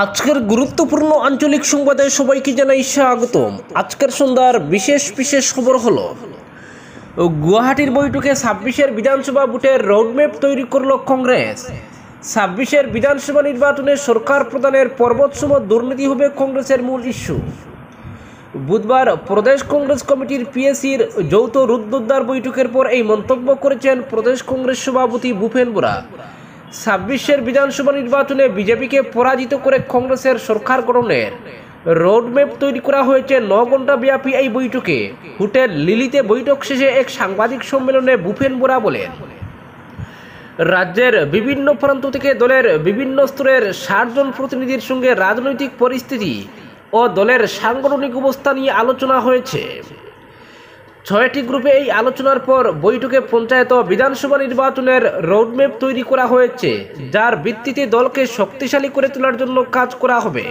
আজকের গুরুত্বপূর্ণ আঞ্চলিক সংবাদে সবাইকে জানাই স্বাগতম। আজকের সন্ধ্যার বিশেষ বিশেষ খবর হলো গুয়াহাটির বৈঠকে ২৬-এর বিধানসভা ভোটের রোডম্যাপ তৈরি করল কংগ্রেস। ২৬-এর বিধানসভা নির্বাচনে সরকার প্রদানের পর্বতসম দুর্নীতি হবে কংগ্রেসের মূল ইস্যু। বুধবার প্রদেশ কংগ্রেস কমিটির পিএসির যৌথ রুদ্ধদ্বার বৈঠকের পর এই মন্তব্য করেছেন প্রদেশ কংগ্রেস সভাপতি ভূপেন বোরা। ২৬-এর বিধানসভা নির্বাচনে বিজেপিকে পরাজিত করে কংগ্রেসের সরকার গঠনের রোডম্যাপ তৈরি করা হয়েছে। ৯ ঘণ্টা ব্যাপী এই বৈঠকে হোটেল লিলিতে বৈঠক শেষে এক সাংবাদিক সম্মেলনে ভূপেন বোরা বলেন, রাজ্যের বিভিন্ন প্রান্ত থেকে দলের বিভিন্ন স্তরের ৬০ জন প্রতিনিধির সঙ্গে রাজনৈতিক পরিস্থিতি ও দলের সাংগঠনিক অবস্থা নিয়ে আলোচনা হয়েছে। ৬টি গ্রুপে এই আলোচনার পর বৈঠকে পঞ্চায়েত ও বিধানসভা নির্বাচনের রোডম্যাপ তৈরি করা হয়েছে, যার ভিত্তিতে দলকে শক্তিশালী করে তোলার জন্য কাজ করা হবে।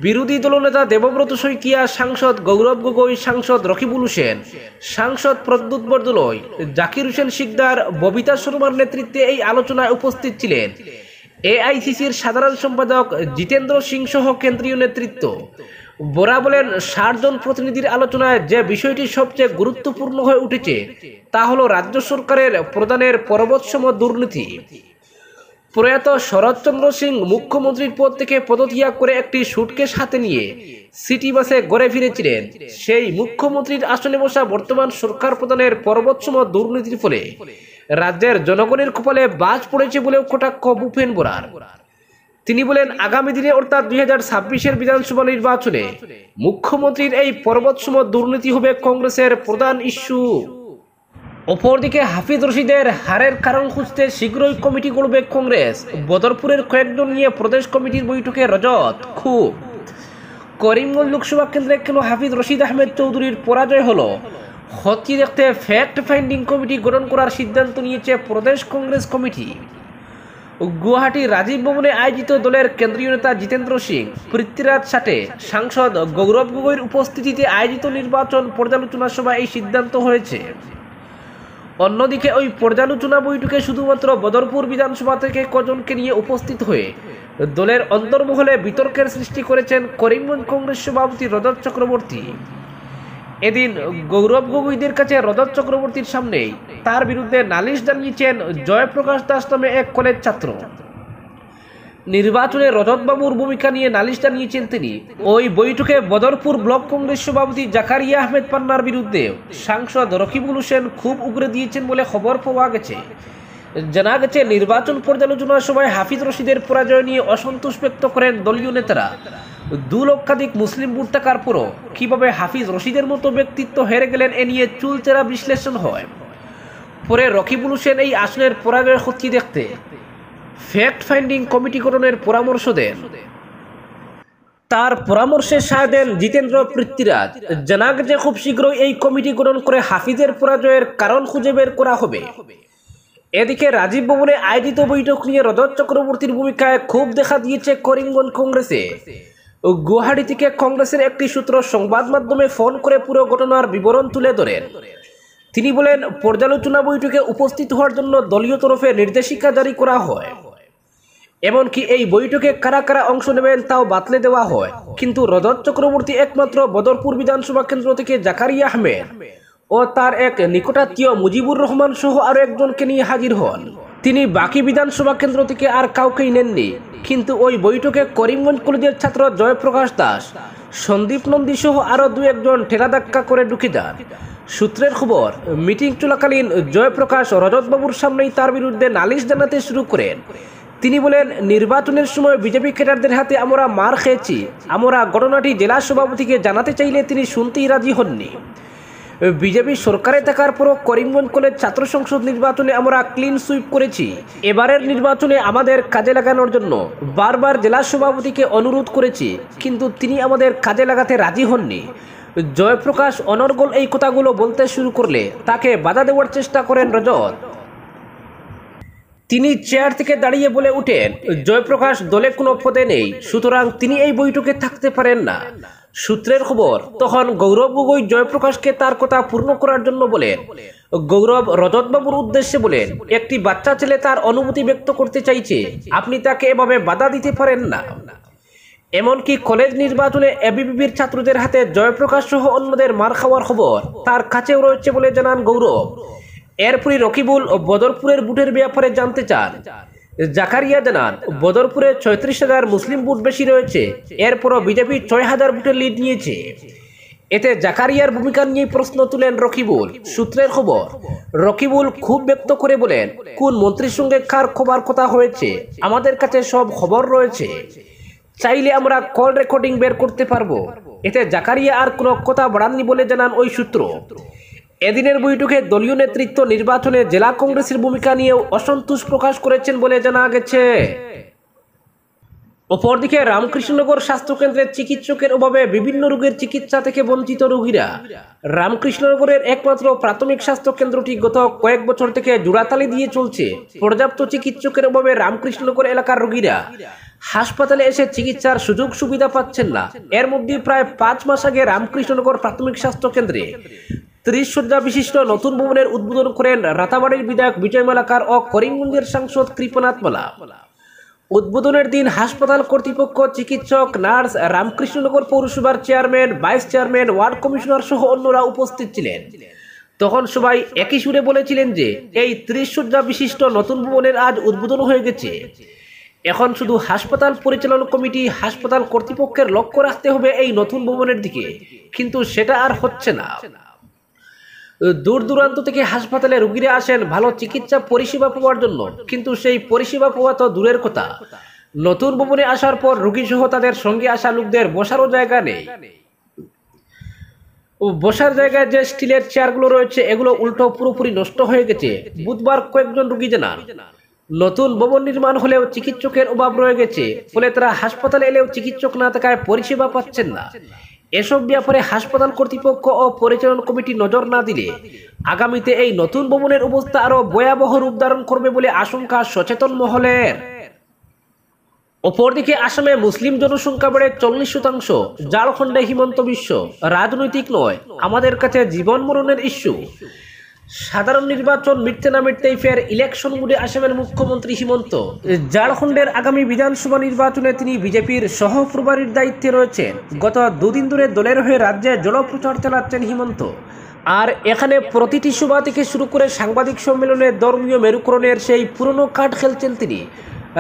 বিরোধী দলনেতা দেবব্রত শইকিয়া, সাংসদ গৌরব গগৈ, সাংসদ রকিবুল হোসেন, সাংসদ প্রদ্যুৎ বরদলৈ, জাকির হোসেন শিকদার, ববিতা শর্মার নেতৃত্বে এই আলোচনায় উপস্থিত ছিলেন এআইসিসির সাধারণ সম্পাদক জিতেন্দ্র সিং সহ কেন্দ্রীয় নেতৃত্ব। বোরা বলেন, ৬০ জন প্রতিনিধির আলোচনায় যে বিষয়টি সবচেয়ে গুরুত্বপূর্ণ হয়ে উঠেছে তা হল রাজ্য সরকারের প্রদানের পর্বতসম দুর্নীতি। প্রয়াত শরৎচন্দ্র সিং মুখ্যমন্ত্রীর পদ থেকে পদত্যাগ করে একটি সুটকেস হাতে নিয়ে সিটি বাসে ঘরে ফিরেছিলেন। সেই মুখ্যমন্ত্রীর আসনে বসা বর্তমান সরকার প্রদানের পর্বতসম দুর্নীতির ফলে রাজ্যের জনগণের কপালে বাজ পড়েছে বলেও কটাক্ষ ভূপেন বোরার। তিনি বলেন, আগামী দিনে অর্থাৎ ২০২৬-এর বিধানসভা নির্বাচনে মুখ্যমন্ত্রীর এই পর্বতসম দুর্নীতি হবে কংগ্রেসের প্রধান ইস্যু। অপরদিকে হাফিজ রশিদের হারের কারণ খুঁজতে শীঘ্রই কমিটি গড়বে কংগ্রেস। বদরপুরের কয়েকজন নিয়ে প্রদেশ কমিটির বৈঠকে রজত খুব। করিমগঞ্জ লোকসভা কেন্দ্রে কেন হাফিজ রশিদ আহমেদ চৌধুরীর পরাজয় হলো খতিয়ে দেখতে ফ্যাক্ট ফাইন্ডিং কমিটি গঠন করার সিদ্ধান্ত নিয়েছে প্রদেশ কংগ্রেস কমিটি। গুয়াহাটি রাজীব ভবনে আয়োজিত দলের কেন্দ্রীয় নেতা জিতেন্দ্র সিং, পৃথ্বীরাজ সাটে, সাংসদ গৌরব গগৈর উপস্থিতিতে আয়োজিত নির্বাচন পর্যালোচনা সভায় এই সিদ্ধান্ত হয়েছে। অন্যদিকে ওই পর্যালোচনা বৈঠকে শুধুমাত্র বদরপুর বিধানসভা থেকে কজনকে নিয়ে উপস্থিত হয়ে দলের অন্তর্মহলে বিতর্কের সৃষ্টি করেছেন করিমগঞ্জ কংগ্রেস সভাপতি রজত চক্রবর্তী। এদিন গৌরব গগৈদের কাছে রজত চক্রবর্তীর সামনেই তার বিরুদ্ধে নালিশ জানিয়েছেন জয়প্রকাশ দাস নামে এক কলেজ ছাত্র। নির্বাচনে রজতবাবুর ভূমিকা নিয়ে নালিশ জানিয়েছেন তিনি। ওই বৈঠকে বদরপুর ব্লক কংগ্রেস সভাপতি জাকারিয়া আহমেদ পান্নার বিরুদ্ধে সাংসদ রকিবুল হোসেন খুব উগরে দিয়েছেন বলে খবর পাওয়া গেছে। জানা গেছে, নির্বাচন পর্যালোচনা সভায় হাফিজ রশিদের পরাজয় নিয়ে অসন্তোষ ব্যক্ত করেন দলীয় নেতারা। ২ লক্ষাধিক মুসলিম ভোট থাকার পরও কিভাবে হাফিজ রশিদের মতো ব্যক্তিত্ব হেরে গেলেন এ নিয়ে চুলচেরা বিশ্লেষণ হয়। পরে রকিবুল হোসেন এই আসনের পরাজয় খতিয়ে দেখতে ফ্যাক্ট ফাইন্ডিং কমিটি গঠনের পরামর্শ দেন। তার পরামর্শে সায় দেন জিতেন্দ্র পৃথ্বীরাজ। জানা গেছে, খুব শীঘ্রই এই কমিটি গঠন করে হাফিজের পরাজয়ের কারণ খুঁজে বের করা হবে। এদিকে রাজীব ভবনে আয়োজিত বৈঠক নিয়ে রজত চক্রবর্তীর ভূমিকায় ক্ষোভ দেখা দিয়েছে করিমগঞ্জ কংগ্রেসে। গুয়াহাটি থেকে কংগ্রেসের একটি সূত্র সংবাদ মাধ্যমে ফোন করে পুরো ঘটনার বিবরণ তুলে ধরেন। তিনি বলেন, পর্যালোচনা বৈঠকে উপস্থিত হওয়ার জন্য দলীয় তরফে নির্দেশিকা জারি করা হয়। এমনকি এই বৈঠকে কারা কারা অংশ নেবেন তাও বাতলে দেওয়া হয়। কিন্তু রজত চক্রবর্তী একমাত্র বদরপুর বিধানসভা কেন্দ্র থেকে জাকারিয়া আহমেদ ও তার এক নিকটাত্মীয় মুজিবুর রহমান সহ আরো একজনকে নিয়ে হাজির হন। তিনি বাকি বিধানসভা কেন্দ্র থেকে আর কাউকেই নেননি। কিন্তু ওই বৈঠকে করিমগঞ্জ কলেজের ছাত্র জয়প্রকাশ দাস, সন্দীপ নন্দী সহ আরো ২-১ জন ঠেলাধাক্কা করে ঢুকে যান। সূত্রের খবর, মিটিং চলাকালীন জয়প্রকাশ রজতবাবুর সামনেই তার বিরুদ্ধে নালিশ জানাতে শুরু করেন। তিনি বলেন, নির্বাচনের সময় বিজেপি ক্যাডারদের হাতে আমরা মার খেয়েছি। আমরা ঘটনাটি জেলা সভাপতিকে জানাতে চাইলে তিনি শুনতেই রাজি হননি। বিজেপি সরকারে থাকার পরও করিমগঞ্জ কলেজ ছাত্র সংসদ নির্বাচনে আমরা ক্লিন সুইপ করেছি। এবারের নির্বাচনে আমাদের কাজে লাগানোর জন্য বারবার জেলা সভাপতিকে অনুরোধ করেছি, কিন্তু তিনি আমাদের কাজে লাগাতে রাজি হননি। জয়প্রকাশ অনর্গল এই কথাগুলো বলতে শুরু করলে তাকে বাধা দেওয়ার চেষ্টা করেন রজত। তিনি চেয়ার থেকে দাঁড়িয়ে বলে উঠেন, জয়প্রকাশ দলে কোনো পদে নেই, সুতরাং তিনি এই বৈঠকে থাকতে পারেন না। সূত্রের খবর, তখন গৌরব গগৈ জয়প্রকাশকে তার কথা পূর্ণ করার জন্য বলেন। গৌরব রজতবাবুর উদ্দেশ্যে বলেন, একটি বাচ্চা ছেলে তার অনুমতি ব্যক্ত করতে চাইছে, আপনি তাকে এভাবে বাধা দিতে পারেন না। এমনকি কলেজ নির্বাচনে এবিভিপির ছাত্রদের হাতে জয়প্রকাশ সহ অন্যদের মার খাওয়ার খবর তার কাছেও রয়েছে বলে জানান গৌরব। এরপরই রকিবুল ও বদরপুরের বুটের ব্যাপারে জানতে চান। জাকারিয়া জানান, বদরপুরে ৩৬,০০০ মুসলিম বুট বেশি রয়েছে, এরপরও বিজেপি ৬,০০০ বুটের লিড নিয়েছে। এতে জাকারিয়ার ভূমিকা নিয়ে প্রশ্ন তুলেন রকিবুল। সূত্রের খবর, রকিবুল ক্ষোভ ব্যক্ত করে বলেন, কোন মন্ত্রীর সঙ্গে কার খবর কথা হয়েছে আমাদের কাছে সব খবর রয়েছে, চাইলে আমরা কল রেকর্ডিং বের করতে পারবো। এতে জাকারিয়া আর কোনো কথা বাড়াননি বলে জানান ওই সূত্র। এদিনের বৈঠকে দলীয় নেতৃত্ব নির্বাচনে জেলা কংগ্রেসের ভূমিকা নিয়েও অসন্তোষ প্রকাশ করেছেন বলে জানা গেছে। অপরদিকে রামকৃষ্ণনগর স্বাস্থ্যকেন্দ্রের চিকিৎসকের অভাবে বিভিন্ন রোগের চিকিৎসা থেকে বঞ্চিত রোগীরা। রামকৃষ্ণনগরের একমাত্র প্রাথমিক স্বাস্থ্য কেন্দ্রটি গত কয়েক বছর থেকে জোড়াতালি দিয়ে চলছে। পর্যাপ্ত চিকিৎসকের অভাবে রামকৃষ্ণনগর এলাকার রোগীরা হাসপাতালে এসে চিকিৎসার সুযোগ সুবিধা পাচ্ছেন না। এর মধ্যে প্রায় ৫ মাস আগে রামকৃষ্ণনগর প্রাথমিক স্বাস্থ্য কেন্দ্রে ৩০ শয্যা বিশিষ্ট নতুন ভবনের উদ্বোধন করেন রাতাবাড়ির বিধায়ক বিজয় মালাকার ও করিমগঞ্জের সাংসদ কৃপনাথ মালা। উদ্বোধনের দিন হাসপাতাল কর্তৃপক্ষ, চিকিৎসক, নার্স, রামকৃষ্ণনগর পৌরসভার chairman, vice chairman, ward commissioner সহ অন্যরা উপস্থিত ছিলেন। তখন সবাই একই সুরে বলেছিলেন যে এই ৩০ শয্যা বিশিষ্ট নতুন ভবনের আজ উদ্বোধন হয়ে গেছে। এখন শুধু হাসপাতাল পরিচালনা কমিটি, হাসপাতাল কর্তৃপক্ষের লক্ষ্য রাখতে হবে এই নতুন ভবনের দিকে, কিন্তু সেটা আর হচ্ছে না। দূর দূরান্ত থেকে হাসপাতালে রোগীরা আসেন ভালো চিকিৎসা পরিষেবা পাওয়ার জন্য, কিন্তু সেই পরিষেবা পাওয়া তো দূরের কথা, নতুন ভবনে আসার পর রোগী সহ তাদের সঙ্গে আসা লোকদের বসারও জায়গা নেই। বসার জায়গায় যে স্টিলের চেয়ারগুলো রয়েছে এগুলো উল্টো পুরোপুরি নষ্ট হয়ে গেছে। বুধবার কয়েকজন রোগী জানান, নতুন ভবন নির্মাণ হলেও চিকিৎসকের অভাব রয়ে গেছে, ফলে তারা হাসপাতালে এলেও চিকিৎসক না থাকায় পরিষেবা পাচ্ছেন না। এসব ব্যাপারে হাসপাতাল কর্তৃপক্ষ ও পরিচালনা কমিটি নজর না দিলে আগামীতে এই নতুন ভবনের অবস্থা আরো ভয়াবহ রূপ ধারণ করবে বলে আশঙ্কা সচেতন মহলের। অপরদিকে আসামে মুসলিম জনসংখ্যা বেড়ে 40%। ঝাড়খণ্ডে হিমন্ত বিশ্ব, রাজনৈতিক নয়, আমাদের কাছে জীবন মরণের ইস্যু। সাধারণ নির্বাচন মিটতে না মিটতেই ফের ইলেকশন মুডে আসামের মুখ্যমন্ত্রী হিমন্ত। ঝাড়খণ্ডের আগামী বিধানসভা নির্বাচনে তিনি বিজেপির সহপ্রভারীর দায়িত্বে রয়েছেন। গত দুদিন ধরে দলের হয়ে রাজ্যে জনপ্রচার চালাচ্ছেন হিমন্ত। আর এখানে প্রতিটি সভা থেকে শুরু করে সাংবাদিক সম্মেলনে ধর্মীয় মেরুকরণের সেই পুরনো কার্ড খেলছেন তিনি।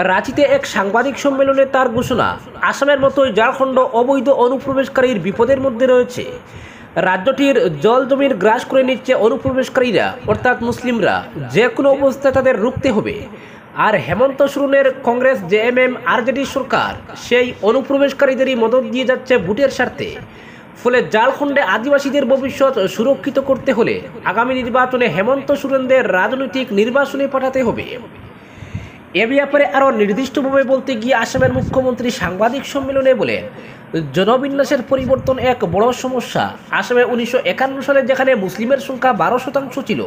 রাঁচিতে এক সাংবাদিক সম্মেলনে তার ঘোষণা, আসামের মতোই ঝাড়খণ্ড অবৈধ অনুপ্রবেশকারীর বিপদের মধ্যে রয়েছে। রাজ্যটির জল জমির গ্রাস করে নিচ্ছে অনুপ্রবেশকারীরা, অর্থাৎ মুসলিমরা। যে কোনো অবস্থায় তাদের রুখতে হবে। আর হেমন্ত সোরেনের কংগ্রেস, জেএমএম, আরজেডি সরকার সেই অনুপ্রবেশকারীদেরই মদত দিয়ে যাচ্ছে ভোটের স্বার্থে। ফলে ঝাড়খণ্ডে আদিবাসীদের ভবিষ্যৎ সুরক্ষিত করতে হলে আগামী নির্বাচনে হেমন্ত সোরেনদের রাজনৈতিক নির্বাচনে পাঠাতে হবে। এ ব্যাপারে আরও নির্দিষ্টভাবে বলতে গিয়ে আসামের মুখ্যমন্ত্রী সাংবাদিক সম্মেলনে বলেন, জনবিন্যাসের পরিবর্তন এক বড় সমস্যা। আসামে 1951 সালে যেখানে মুসলিমের সংখ্যা 12% ছিল,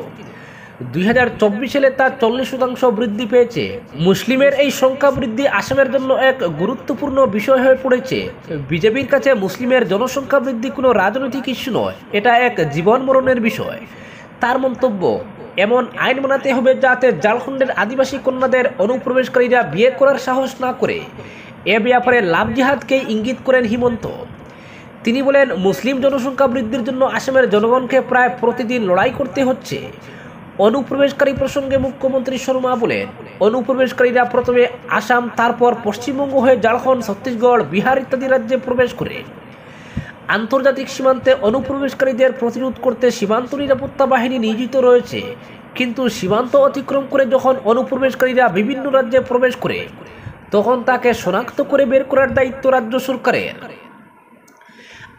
2024 সালে তা 40% বৃদ্ধি পেয়েছে। মুসলিমের এই সংখ্যা বৃদ্ধি আসামের জন্য এক গুরুত্বপূর্ণ বিষয় হয়ে পড়েছে। বিজেপির কাছে মুসলিমের জনসংখ্যা বৃদ্ধি কোনো রাজনৈতিক ইস্যু নয়, এটা এক জীবন মরণের বিষয়। তার মন্তব্য, এমন আইন বানাতে হবে যাতে ঝাড়খণ্ডের আদিবাসী কন্যাদের অনুপ্রবেশকারীরা বিয়ে করার সাহস না করে। এ ব্যাপারে লাভ জিহাদকেই ইঙ্গিত করেন হিমন্ত। তিনি বলেন, মুসলিম জনসংখ্যা বৃদ্ধির জন্য আসামের জনগণকে প্রায় প্রতিদিন লড়াই করতে হচ্ছে। অনুপ্রবেশকারী প্রসঙ্গে মুখ্যমন্ত্রী শর্মা বলেন, অনুপ্রবেশকারীরা প্রথমে আসাম, তারপর পশ্চিমবঙ্গ হয়ে ঝাড়খণ্ড, ছত্তিশগড়, বিহার ইত্যাদি রাজ্যে প্রবেশ করে। আন্তর্জাতিক সীমান্তে অনুপ্রবেশকারীদের প্রতিরোধ করতে সীমান্ত নিরাপত্তা বাহিনী নিয়োজিত রয়েছে, কিন্তু সীমান্ত অতিক্রম করে যখন অনুপ্রবেশকারীরা বিভিন্ন রাজ্যে প্রবেশ করে তখন তাকে শনাক্ত করে বের করার দায়িত্ব রাজ্য সরকারের।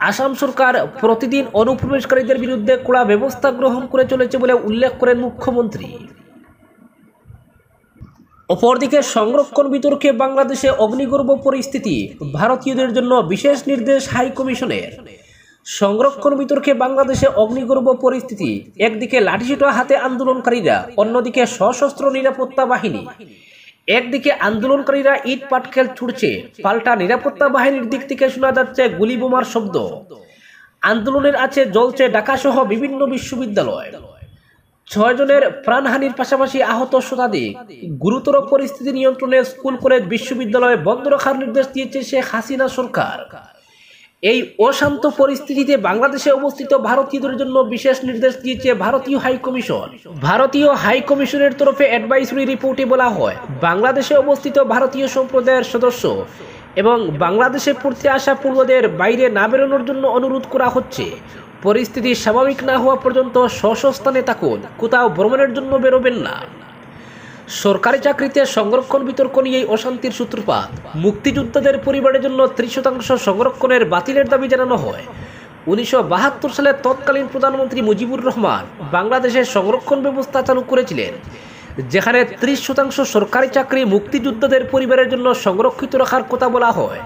আসাম সরকার প্রতিদিন অনুপ্রবেশকারীদের বিরুদ্ধে কড়া ব্যবস্থা গ্রহণ করে চলেছে বলে উল্লেখ করেন মুখ্যমন্ত্রী। অপরদিকে সংরক্ষণ বিতর্কে বাংলাদেশে অগ্নিগর্ভ পরিস্থিতি, ভারতীয়দের জন্য বিশেষ নির্দেশ হাই কমিশনের। সংরক্ষণ বিতর্কে বাংলাদেশে অগ্নিগর্ভ পরিস্থিতি, একদিকে লাঠিসোঁটা হাতে আন্দোলনকারীরা, অন্যদিকে সশস্ত্র নিরাপত্তা বাহিনী। একদিকে আন্দোলনকারীরা ইট পাটকেল ছুড়ছে, পাল্টা নিরাপত্তা বাহিনীর দিক থেকে শোনা যাচ্ছে গুলি বোমার শব্দ। আন্দোলনের আছে জ্বলছে ঢাকা সহ বিভিন্ন বিশ্ববিদ্যালয়। 6 জনের প্রাণহানির পাশাপাশি আহত শতাধিক। গুরুতর পরিস্থিতি নিয়ন্ত্রণে স্কুল কলেজ বিশ্ববিদ্যালয় বন্ধ রাখার নির্দেশ দিয়েছে শেখ হাসিনা সরকার। এই অশান্ত পরিস্থিতিতে বাংলাদেশে অবস্থিত ভারতীয়দের জন্য বিশেষ নির্দেশ দিয়েছে ভারতীয় হাইকমিশন। ভারতীয় হাইকমিশনের তরফে অ্যাডভাইসরি রিপোর্টে বলা হয়, বাংলাদেশে অবস্থিত ভারতীয় সম্প্রদায়ের সদস্য এবং বাংলাদেশে পড়তে আসা পূর্বদের বাইরে না বেরোনোর জন্য অনুরোধ করা হচ্ছে। পরিস্থিতি স্বাভাবিক না হওয়া পর্যন্ত স্বস্থানে থাকুন, কোথাও ভ্রমণের জন্য বেরোবেন না। সরকারি চাকরিতে সংরক্ষণ বিতর্ক নিয়েই অশান্তির সূত্রপাত। মুক্তিযোদ্ধাদের পরিবারের জন্য 30% সংরক্ষণের বাতিলের দাবি জানানো হয়। 1972 সালে তৎকালীন প্রধানমন্ত্রী মুজিবুর রহমান বাংলাদেশের সংরক্ষণ ব্যবস্থা চালু করেছিলেন, যেখানে 30% সরকারি চাকরি মুক্তিযোদ্ধাদের পরিবারের জন্য সংরক্ষিত রাখার কথা বলা হয়।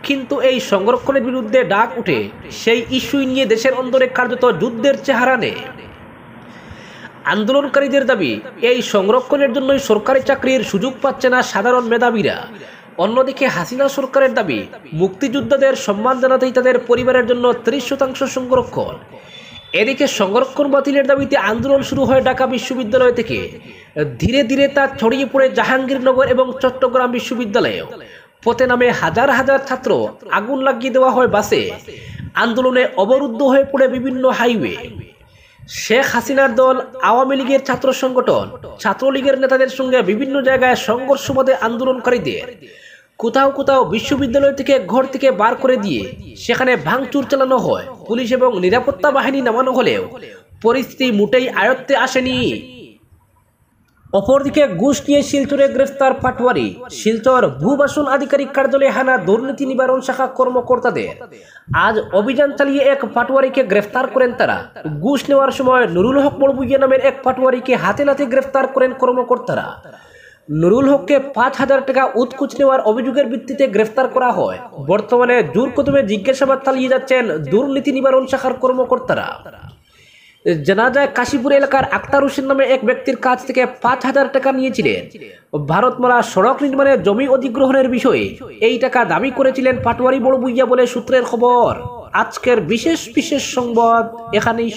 কিন্তু এই সংরক্ষণের বিরুদ্ধে ডাক উঠে সেই ইস্যু নিয়ে দেশের অন্দরে কার্যত যুদ্ধের চেহারা নেয়। আন্দোলনকারীদের দাবি, এই সংরক্ষণের জন্যই সরকারি চাকরির সুযোগ পাচ্ছে না সাধারণ মেধাবীরা। অন্যদিকে হাসিনা সরকারের দাবি, মুক্তিযোদ্ধাদের সম্মান জানাতেই তাদের পরিবারের জন্য 30% সংরক্ষণ। এদিকে সংরক্ষণ বাতিলের দাবিতে আন্দোলন শুরু হয় ঢাকা বিশ্ববিদ্যালয় থেকে। ধীরে ধীরে তা ছড়িয়ে পড়ে জাহাঙ্গীরনগর এবং চট্টগ্রাম বিশ্ববিদ্যালয়েও। পথে নামে হাজার হাজার ছাত্র, আগুন লাগিয়ে দেওয়া হয় বাসে। আন্দোলনে অবরুদ্ধ হয়ে পড়ে বিভিন্ন হাইওয়ে। শেখ হাসিনার দল, আওয়ামী লীগের ছাত্র সংগঠন, ছাত্রলীগের নেতাদের সঙ্গে বিভিন্ন জায়গায় সংঘর্ষ বাধে আন্দোলনকারীদের। কোথাও কোথাও বিশ্ববিদ্যালয় থেকে ঘর থেকে বার করে দিয়ে সেখানে ভাঙচুর চালানো হয়। পুলিশ এবং নিরাপত্তা বাহিনী নামানো হলেও পরিস্থিতি মোটেই আয়ত্তে আসেনি। অপরদিকে ঘুষ নিয়ে শিলচরে গ্রেফতার পাটওয়ারি। শিলচর ভূবাসন আধিকারিক কার্যালয়ে হানা দুর্নীতি নিবারণ শাখা কর্মকর্তাদের। আজ অভিযান চালিয়ে এক পাটওয়ারিকে গ্রেফতার করেন তারা। ঘুষ নেওয়ার সময় নুরুল হক বড়ভুইয়া নামের এক পাটওয়ারিকে হাতে নাতে গ্রেফতার করেন কর্মকর্তারা। নুরুল হককে 5,000 টাকা উৎকুচ নেওয়ার অভিযোগের ভিত্তিতে গ্রেফতার করা হয়। বর্তমানে জোর কদমে জিজ্ঞাসাবাদ চালিয়ে যাচ্ছেন দুর্নীতি নিবারণ শাখার কর্মকর্তারা। জানা যায়, কাশীপুর এলাকার আক্তার হোসেন নামে এক ব্যক্তির কাছ থেকে 5,000 টাকা নিয়েছিলেন ভারতমালা সড়ক নির্মাণে জমি অধিগ্রহণের বিষয়ে। এই টাকা দাবি করেছিলেন পাটওয়ারি বড়ভুইয়া বলে সূত্রের খবর। আজকের বিশেষ সংবাদ এখানেই